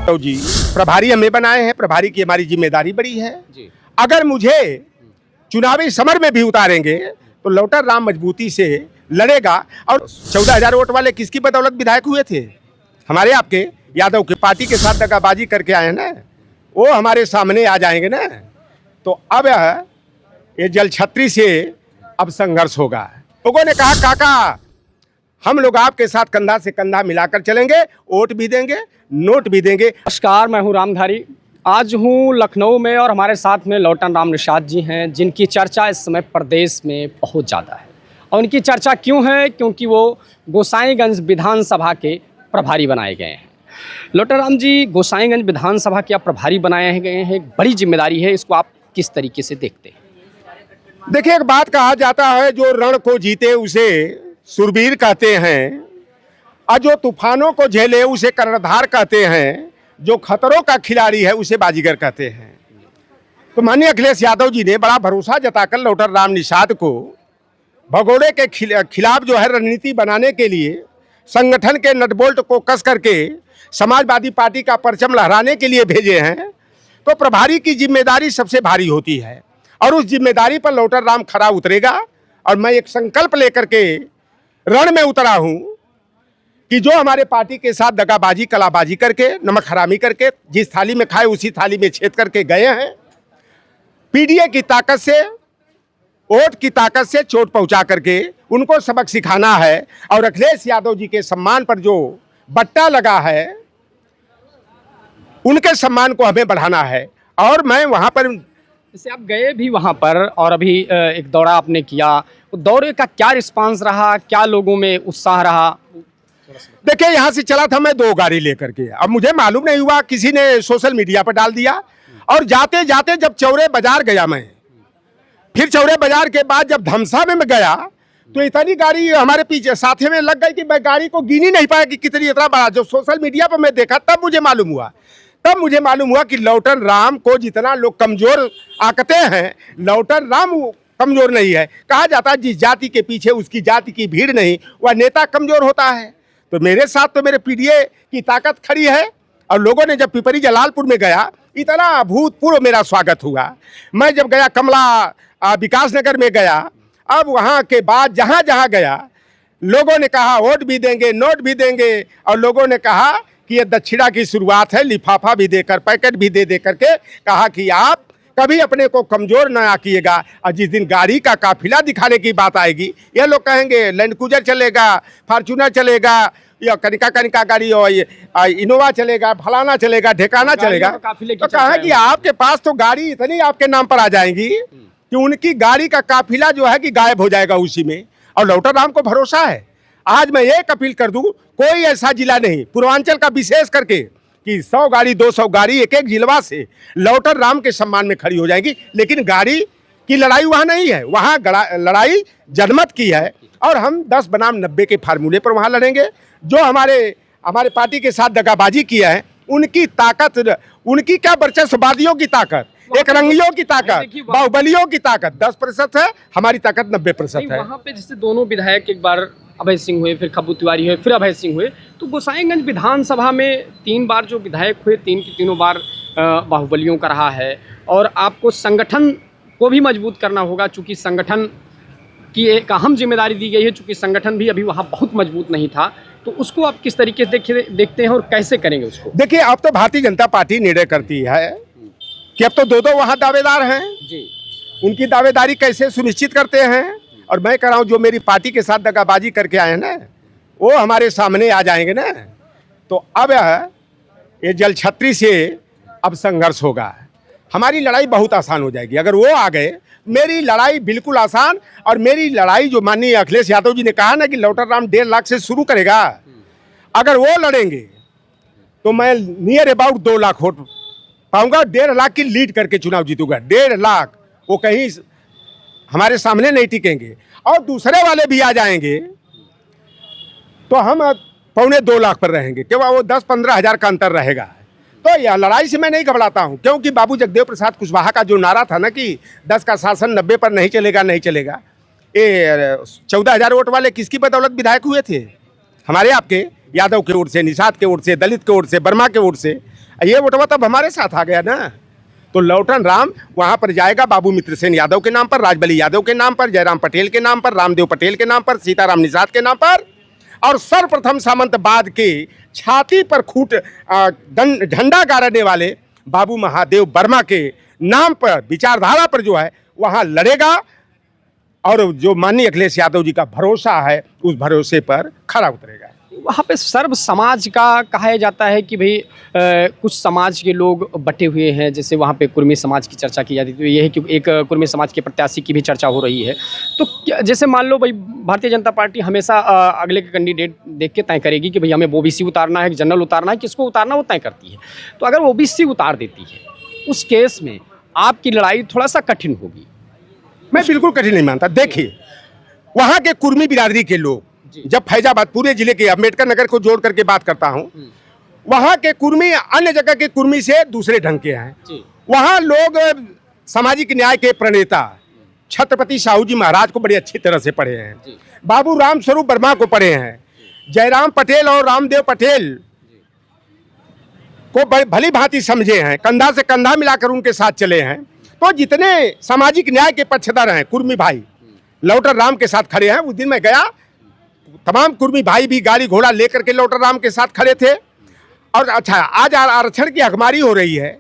तो जी प्रभारी हमें बनाए हैं, प्रभारी की हमारी जिम्मेदारी बड़ी है जी। अगर मुझे चुनावी समर में भी उतारेंगे तो लौटर राम मजबूती से लड़ेगा। और 14,000 वोट वाले किसकी बदौलत विधायक हुए थे? हमारे आपके यादव की पार्टी के साथ दगाबाजी करके आए ना, वो हमारे सामने आ जाएंगे ना। तो अब ये जल छत्री से अब संघर्ष होगा। लोगों ने कहा काका हम लोग आपके साथ कंधा से कंधा मिलाकर चलेंगे, वोट भी देंगे, नोट भी देंगे। नमस्कार, मैं हूं रामधारी। आज हूं लखनऊ में और हमारे साथ में लौटन राम निषाद जी हैं, जिनकी चर्चा इस समय प्रदेश में बहुत ज़्यादा है। और उनकी चर्चा क्यों है? क्योंकि वो गोसाईगंज विधानसभा के प्रभारी बनाए गए हैं। लौटन राम जी, गोसाईगंज विधानसभा के आप प्रभारी बनाए गए हैं, एक बड़ी जिम्मेदारी है, इसको आप किस तरीके से देखते हैं? देखिए, एक बात कहा जाता है, जो रण को जीते उसे सुरवीर कहते हैं, और जो तूफानों को झेले उसे कर्णधार कहते हैं, जो खतरों का खिलाड़ी है उसे बाजीगर कहते हैं। तो माननीय अखिलेश यादव जी ने बड़ा भरोसा जताकर लौटर राम निषाद को भगोड़े के खिलाफ जो है रणनीति बनाने के लिए, संगठन के नटबोल्ट को कस करके समाजवादी पार्टी का परचम लहराने के लिए भेजे हैं। तो प्रभारी की जिम्मेदारी सबसे भारी होती है और उस जिम्मेदारी पर लौटर राम खरा उतरेगा। और मैं एक संकल्प लेकर के रण में उतरा हूं कि जो हमारे पार्टी के साथ दगाबाजी कलाबाजी करके नमक हरामी करके जिस थाली में खाए उसी थाली में छेद करके गए हैं, पीडीए की ताकत से, वोट की ताकत से चोट पहुंचा करके उनको सबक सिखाना है। और अखिलेश यादव जी के सम्मान पर जो बट्टा लगा है उनके सम्मान को हमें बढ़ाना है। और मैं वहां पर, जैसे आप गए भी वहाँ पर और अभी एक दौरा आपने किया, उस दौरे का क्या रिस्पांस रहा, क्या लोगों में उत्साह रहा? देखिए, यहाँ से चला था मैं 2 गाड़ी लेकर के, अब मुझे मालूम नहीं हुआ, किसी ने सोशल मीडिया पर डाल दिया। और जाते जाते जब चौरे बाजार गया मैं, फिर चौरे बाजार के बाद जब धमसा में मैं गया तो इतनी गाड़ी हमारे पीछे साथे में लग गई कि मैं गाड़ी को गिन ही नहीं पाया कि कितनी, इतना बड़ा। जब सोशल मीडिया पर मैं देखा तब मुझे मालूम हुआ कि लौटन राम को जितना लोग कमजोर आंकते हैं, लौटन राम कमजोर नहीं है। कहा जाता है जिस जाति के पीछे उसकी जाति की भीड़ नहीं, वह नेता कमजोर होता है। तो मेरे साथ तो मेरे पीडीए की ताकत खड़ी है। और लोगों ने जब पिपरी जलालपुर में गया, इतना अभूतपूर्व मेरा स्वागत हुआ। मैं जब गया कमला विकास नगर में गया, अब वहाँ के बाद जहाँ जहाँ गया लोगों ने कहा वोट भी देंगे, नोट भी देंगे। और लोगों ने कहा कि ये दक्षिणा की शुरुआत है, लिफाफा भी देकर, पैकेट भी दे करके कहा कि आप कभी अपने को कमजोर ना आकिएगा। और जिस दिन गाड़ी का काफिला दिखाने की बात आएगी, ये लोग कहेंगे लैंड क्रूजर चलेगा, फॉर्च्यूनर चलेगा, या कनिका गाड़ी और इनोवा चलेगा, फलाना चलेगा, ढेकाना चलेगा। तो कहा कि आपके पास तो गाड़ी इतनी आपके नाम पर आ जाएंगी कि उनकी गाड़ी का काफिला जो है कि गायब हो जाएगा उसी में। और लौटर राम को भरोसा है। आज मैं एक अपील कर दूं, कोई ऐसा जिला नहीं पूर्वांचल का विशेष करके कि 100 गाड़ी 200 गाड़ी एक जिलवा से लौटर राम के सम्मान में खड़ी हो जाएगी। लेकिन गाड़ी की लड़ाई वहाँ नहीं है, वहाँ लड़ाई जनमत की है। और हम 10 बनाम 90 के फार्मूले पर वहाँ लड़ेंगे। जो हमारे पार्टी के साथ दगाबाजी किया है उनकी ताकत, उनकी क्या वर्चस्ववादियों की ताकत, एक रंगियों की ताकत, बाहुबलियों की ताकत 10% है, हमारी ताकत 90% है। वहाँ पे जैसे दोनों विधायक, एक बार अभय सिंह हुए, फिर खब्बू तिवारी हुए, फिर अभय सिंह हुए, तो गोसाईगंज विधानसभा में 3 बार जो विधायक हुए, 3 की तीनों बार बाहुबलियों का रहा है। और आपको संगठन को भी मजबूत करना होगा, चूँकि संगठन की एक अहम जिम्मेदारी दी गई है, चूँकि संगठन भी अभी वहाँ बहुत मजबूत नहीं था। तो उसको आप किस तरीके से देखते हैं और कैसे करेंगे उसको? देखिए, अब तो भारतीय जनता पार्टी निर्णय करती है कि अब तो 2 वहाँ दावेदार हैं जी। उनकी उनकी दावेदारी कैसे सुनिश्चित करते हैं। और मैं कह रहा हूँ जो मेरी पार्टी के साथ दगाबाजी करके आए हैं ना, वो हमारे सामने आ जाएंगे ना। तो अब ये जल छत्री से अब संघर्ष होगा। हमारी लड़ाई बहुत आसान हो जाएगी अगर वो आ गए। मेरी लड़ाई बिल्कुल आसान। और मेरी लड़ाई जो माननीय अखिलेश यादव जी ने कहा ना कि लौटर राम 1.5 लाख से शुरू करेगा, अगर वो लड़ेंगे तो मैं नियर अबाउट 2 लाख वोट पाऊंगा। 1.5 लाख की लीड करके चुनाव जीतूंगा। 1.5 लाख वो कहीं हमारे सामने नहीं टिकेंगे। और दूसरे वाले भी आ जाएंगे तो हम 1.25-2 लाख पर रहेंगे, क्योंकि वो 10-15 हज़ार का अंतर रहेगा। तो यह लड़ाई से मैं नहीं घबराता हूं, क्योंकि बाबू जगदेव प्रसाद कुशवाहा का जो नारा था ना कि 10 का शासन 90 पर नहीं चलेगा। ये 14,000 वोट वाले किसकी बदौलत विधायक हुए थे? हमारे आपके यादव के वोट से, निषाद के वोट से, दलित के वोट से, वर्मा के वोट से। ये वोटवा तब हमारे साथ आ गया ना। तो लौटन राम वहाँ पर जाएगा बाबू मित्र सेन यादव के नाम पर, राजबली यादव के नाम पर, जयराम पटेल के नाम पर, रामदेव पटेल के नाम पर, सीताराम निषाद के नाम पर, और सर्वप्रथम सामंतवाद के छाती पर खूट झंडा गाड़ने वाले बाबू महादेव वर्मा के नाम पर, विचारधारा पर जो है वहाँ लड़ेगा। और जो माननीय अखिलेश यादव जी का भरोसा है उस भरोसे पर खरा उतरेगा। वहाँ पे सर्व समाज का कहा जाता है कि भाई कुछ समाज के लोग बटे हुए हैं, जैसे वहाँ पे कुर्मी समाज की चर्चा की जाती है, तो ये है कि एक कुर्मी समाज के प्रत्याशी की भी चर्चा हो रही है। तो जैसे मान लो भाई भारतीय जनता पार्टी हमेशा अगले के कैंडिडेट देख के तय करेगी कि भाई हमें ओबीसी उतारना है, जनरल उतारना है, किसको उतारना वो तय करती है। तो अगर ओबीसी उतार देती है उस केस में आपकी लड़ाई थोड़ा सा कठिन होगी। मैं बिल्कुल कठिन नहीं मानता। देखिए वहाँ के कुर्मी बिरादरी के लोग, जब फैजाबाद पूरे जिले के अम्बेडकर नगर को जोड़ करके बात करता हूँ, वहाँ के कुर्मी अन्य जगह के कुर्मी से दूसरे ढंग के हैं। वहाँ लोग सामाजिक न्याय के प्रणेता छत्रपति साहू जी महाराज को बड़ी अच्छी तरह से पढ़े हैं, बाबू राम स्वरूप वर्मा को पढ़े हैं, जयराम पटेल और रामदेव पटेल को भली भांति समझे हैं, कंधा से कंधा मिलाकर उनके साथ चले हैं। तो जितने सामाजिक न्याय के पक्षधर हैं कुर्मी भाई लौटर राम के साथ खड़े हैं। उस दिन मैं गया, तमाम कुर्मी भाई भी गाड़ी घोड़ा लेकर के लौटर राम के साथ खड़े थे। और अच्छा, आज आरक्षण की हकमारी हो रही है,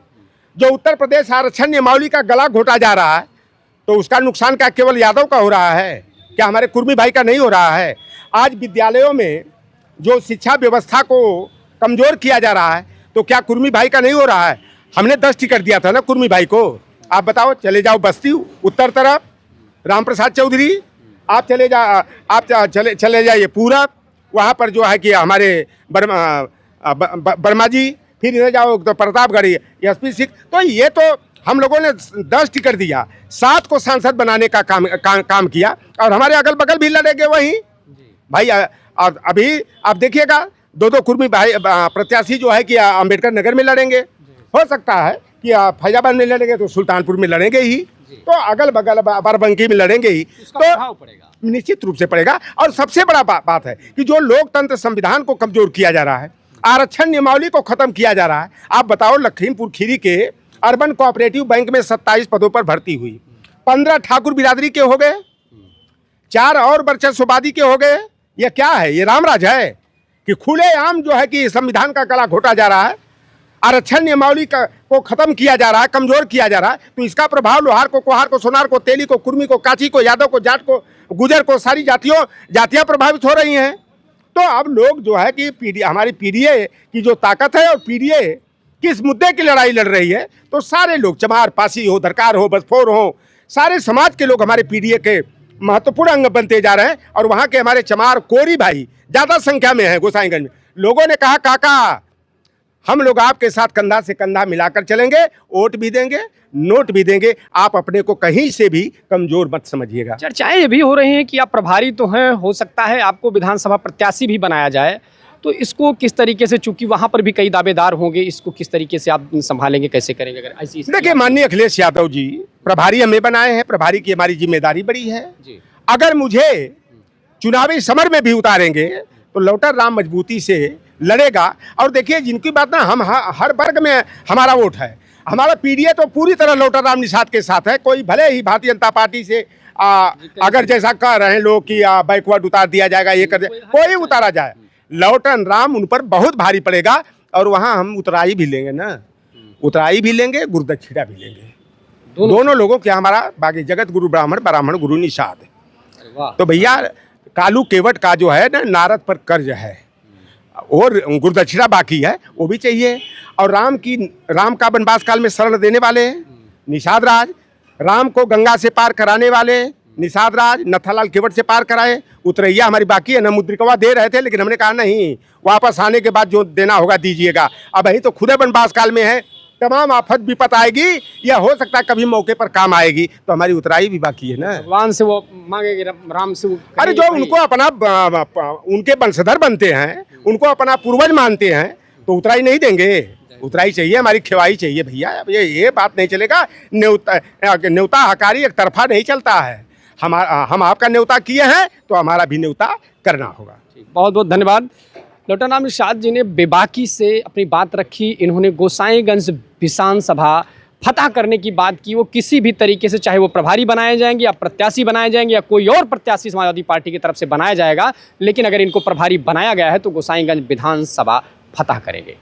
जो उत्तर प्रदेश आरक्षण नियमावली का गला घोटा जा रहा है, तो उसका नुकसान क्या केवल यादव का हो रहा है, क्या हमारे कुर्मी भाई का नहीं हो रहा है? आज विद्यालयों में जो शिक्षा व्यवस्था को कमजोर किया जा रहा है, तो क्या कुर्मी भाई का नहीं हो रहा है? हमने 10 टिकट दिया था ना कुर्मी भाई को। आप बताओ, चले जाओ बस्ती उत्तर तरफ, राम प्रसाद चौधरी, आप चले जाइए पूरब, वहाँ पर जो है कि हमारे वर्मा जी, फिर इधर जाओ तो प्रतापगढ़ एसपी सिंह। तो ये तो हम लोगों ने 10 टिकट दिया, 7 को सांसद बनाने का काम किया, और हमारे अगल बगल भी लड़ेंगे वहीं भाई। अभी आप देखिएगा 2-2 कुर्मी भाई प्रत्याशी जो है कि अम्बेडकर नगर में लड़ेंगे, हो सकता है कि फैजाबाद में लड़ेंगे तो सुल्तानपुर में लड़ेंगे ही, तो अगल बगल बाराबंकी में लड़ेंगे ही, तो निश्चित रूप से पड़ेगा। और सबसे बड़ा बात है कि जो लोकतंत्र संविधान को कमजोर किया जा रहा है, आरक्षण नियमावली को खत्म किया जा रहा है। आप बताओ, लखीमपुर खीरी के अर्बन कोऑपरेटिव बैंक में 27 पदों पर भर्ती हुई, 15 ठाकुर बिरादरी के हो गए, 4 और वर्चस्ववादी के हो गए। ये क्या है? ये रामराज है कि खुलेआम जो है कि संविधान का गला घोटा जा रहा है, आरक्षण नियमावली को खत्म किया जा रहा है, कमजोर किया जा रहा है। तो इसका प्रभाव लोहार को, कोहार को, सोनार को, तेली को, कुर्मी को, काची को, यादव को, जाट को, गुजर को, सारी जातियां प्रभावित हो रही हैं। तो अब लोग जो है कि हमारी पीडीए की जो ताकत है, और पीडीए किस मुद्दे की लड़ाई लड़ रही है, तो सारे लोग, चमार, पासी हो, दरकार हो, बसफोर हो, सारे समाज के लोग हमारे पीडीए के महत्वपूर्ण अंग बनते जा रहे हैं। और वहाँ के हमारे चमार कोरी भाई ज़्यादा संख्या में है गोसाईगंज में। लोगों ने कहा, काका हम लोग आपके साथ कंधा से कंधा मिलाकर चलेंगे, वोट भी देंगे, नोट भी देंगे, आप अपने को कहीं से भी कमजोर मत समझिएगा। चर्चाएं ये भी हो रही हैं कि आप प्रभारी तो हैं, हो सकता है आपको विधानसभा प्रत्याशी भी बनाया जाए, तो इसको किस तरीके से, चूंकि वहाँ पर भी कई दावेदार होंगे, इसको किस तरीके से आप संभालेंगे, कैसे करेंगे? अगर ऐसी देखिए, माननीय अखिलेश यादव जी प्रभारी हमें बनाए हैं, प्रभारी की हमारी जिम्मेदारी बड़ी है। अगर मुझे चुनावी समर में भी उतारेंगे तो लौटर राम मजबूती से लड़ेगा। और देखिए, जिनकी बात ना, हम हर वर्ग में हमारा वोट है। हमारा पीडीए तो पूरी तरह लौटर राम निषाद के साथ है। कोई भले ही भारतीय जनता पार्टी से अगर जैसा कह रहे हैं लोग कि बैकवर्ड उतार दिया जाएगा, ये कर दिया, कोई उतारा जाए, लौटन राम उन पर बहुत भारी पड़ेगा। और वहाँ हम उतराई भी लेंगे ना, उतराई भी लेंगे, गुरुदक्षिणा भी लेंगे, दोनों लोगों के। हमारा बाकी जगत गुरु ब्राह्मण, ब्राह्मण गुरु निषाद। तो भैया, कालू केवट का जो है ना, नारद पर कर्ज है, और गुरुदक्षिणा बाकी है, वो भी चाहिए। और राम का वनवास काल में शरण देने वाले निषाद राज, राम को गंगा से पार कराने वाले निषाद राज, नथालाल केवट से पार कराए। उतरैया हमारी बाकी है ना, मुद्रिकवा दे रहे थे, लेकिन हमने कहा नहीं, वापस आने के बाद जो देना होगा दीजिएगा। अब यही तो खुद वनवास काल में है, तमाम आफत विपत आएगी, या हो सकता है कभी मौके पर काम आएगी, तो हमारी उतराई भी बाकी है ना। भगवान से वो मांगेंगे, राम से। अरे जो उनको अपना, उनके वंशधर बनते हैं, उनको अपना पूर्वज मानते हैं, तो उतराई नहीं देंगे? उतराई चाहिए, हमारी खिवाई चाहिए भैया। अब ये बात नहीं चलेगा। न्योता हकारी एक तरफा नहीं चलता है। हम आपका न्योता किए हैं तो हमारा भी न्योता करना होगा। बहुत बहुत धन्यवाद। लौटानाम इरशाद जी ने बेबाकी से अपनी बात रखी। इन्होंने गोसाईगंज विधानसभा फतह करने की बात की। वो किसी भी तरीके से, चाहे वो प्रभारी बनाए जाएंगे या प्रत्याशी बनाए जाएंगे या कोई और प्रत्याशी समाजवादी पार्टी की तरफ से बनाया जाएगा, लेकिन अगर इनको प्रभारी बनाया गया है तो गोसाईगंज विधानसभा फतह करेंगे।